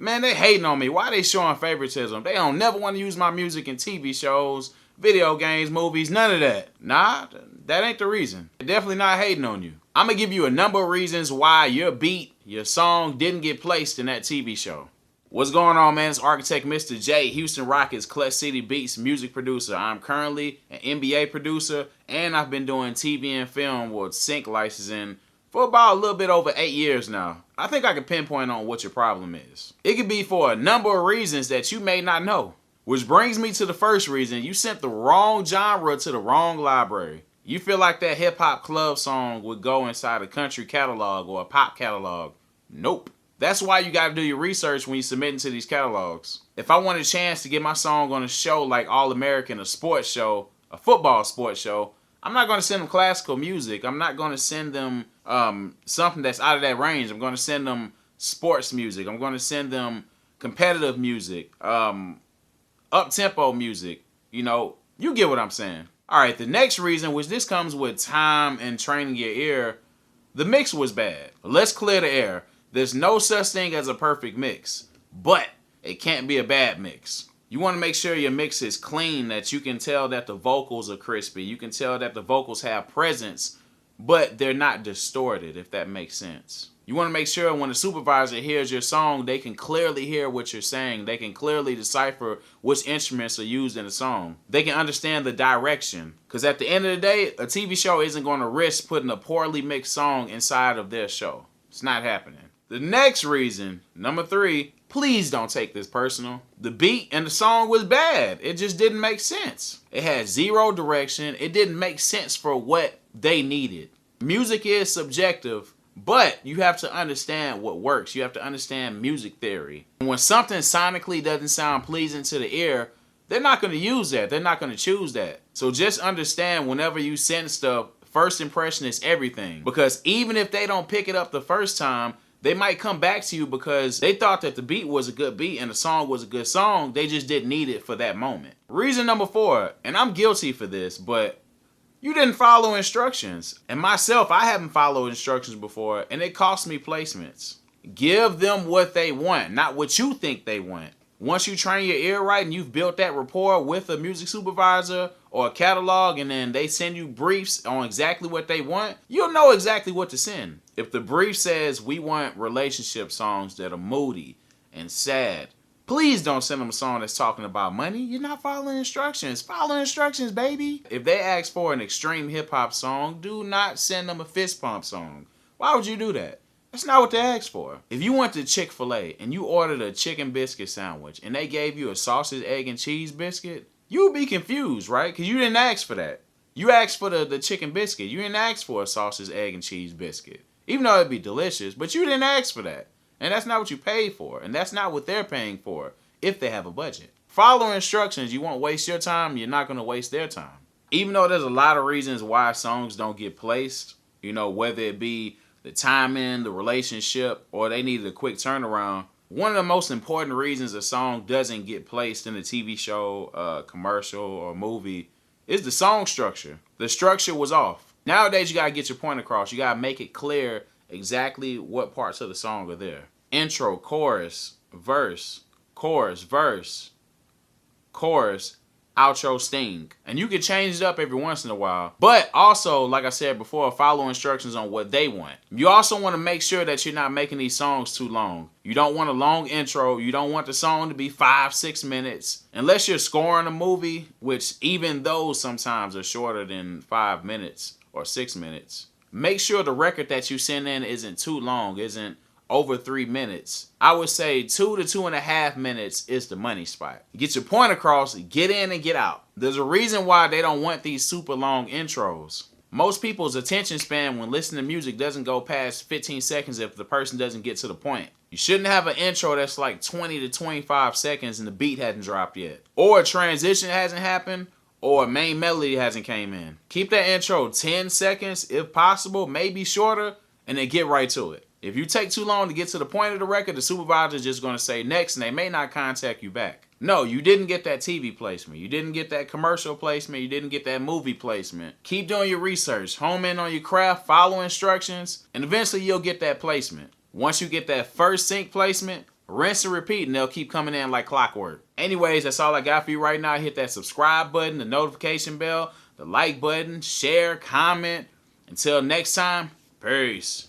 Man, they hating on me. Why they showing favoritism? They don't never want to use my music in TV shows, video games, movies, none of that. Nah, that ain't the reason. They're definitely not hating on you. I'm going to give you a number of reasons why your beat, your song didn't get placed in that TV show. What's going on, man? It's Architect Mr. J, Houston Rockets, Clutch City Beats music producer. I'm currently an NBA producer, and I've been doing TV and film with sync licensing for about a little bit over 8 years now. I think I can pinpoint on what your problem is. It could be for a number of reasons that you may not know. Which brings me to the first reason. You sent the wrong genre to the wrong library. You feel like that hip-hop club song would go inside a country catalog or a pop catalog. Nope. That's why you got to do your research when you submit into these catalogs. If I want a chance to get my song on a show like All American, a sports show, a football sports show, I'm not going to send them classical music. I'm not going to send them something that's out of that range. I'm going to send them sports music. I'm going to send them competitive music, up-tempo music. You know, you get what I'm saying. All right, the next reason, which this comes with time and training your ear, the mix was bad. Let's clear the air. There's no such thing as a perfect mix, but it can't be a bad mix. You want to make sure your mix is clean, that you can tell that the vocals are crispy. You can tell that the vocals have presence, but they're not distorted, if that makes sense. You want to make sure when the supervisor hears your song, they can clearly hear what you're saying. They can clearly decipher which instruments are used in the song. They can understand the direction. Because at the end of the day, a TV show isn't going to risk putting a poorly mixed song inside of their show. It's not happening. The next reason, number 3, please don't take this personal. The beat and the song was bad. It just didn't make sense. It had zero direction. It didn't make sense for what they needed. Music is subjective, but you have to understand what works. You have to understand music theory. When something sonically doesn't sound pleasing to the ear, they're not going to use that. They're not going to choose that. So just understand whenever you send stuff, first impression is everything. Because even if they don't pick it up the first time, they might come back to you because they thought that the beat was a good beat and the song was a good song. They just didn't need it for that moment. Reason number 4, and I'm guilty for this, but you didn't follow instructions. And myself, I haven't followed instructions before, and it cost me placements. Give them what they want, not what you think they want. Once you train your ear right and you've built that rapport with a music supervisor or a catalog, and then they send you briefs on exactly what they want, you'll know exactly what to send. If the brief says we want relationship songs that are moody and sad, please don't send them a song that's talking about money. You're not following instructions. Follow instructions, baby. If they ask for an extreme hip-hop song, do not send them a fist pump song. Why would you do that? That's not what they asked for. If you went to Chick-fil-A and you ordered a chicken biscuit sandwich and they gave you a sausage, egg, and cheese biscuit, you would be confused, right? Because you didn't ask for that. You asked for the chicken biscuit. You didn't ask for a sausage, egg, and cheese biscuit. Even though it'd be delicious, but you didn't ask for that. And that's not what you paid for. And that's not what they're paying for if they have a budget. Follow instructions. You won't waste your time. You're not going to waste their time. Even though there's a lot of reasons why songs don't get placed, you know, whether it be the timing, the relationship, or they needed a quick turnaround, one of the most important reasons a song doesn't get placed in a TV show, commercial, or movie is the song structure. The structure was off. Nowadays, you got to get your point across. You got to make it clear exactly what parts of the song are there. Intro, chorus, verse, chorus, outro, sting. And you can change it up every once in a while. But also, like I said before, follow instructions on what they want. You also want to make sure that you're not making these songs too long. You don't want a long intro. You don't want the song to be 5-6 minutes. Unless you're scoring a movie, which even those sometimes are shorter than 5 minutes or 6 minutes. Make sure the record that you send in isn't too long, isn't over 3 minutes. I would say 2 to 2.5 minutes is the money spot. Get your point across, get in and get out. There's a reason why they don't want these super long intros. Most people's attention span when listening to music doesn't go past 15 seconds if the person doesn't get to the point. You shouldn't have an intro that's like 20 to 25 seconds and the beat hasn't dropped yet. Or a transition hasn't happened, or a main melody hasn't came in. Keep that intro 10 seconds if possible, maybe shorter, and then get right to it. If you take too long to get to the point of the record, the supervisor is just going to say next, and they may not contact you back. No, you didn't get that TV placement. You didn't get that commercial placement. You didn't get that movie placement. Keep doing your research. Home in on your craft, follow instructions, and eventually you'll get that placement. Once you get that first sync placement, Rinse and repeat, and they'll keep coming in like clockwork. Anyways, that's all I got for you right now. Hit that subscribe button, the notification bell, the like button, share, comment. Until next time, peace.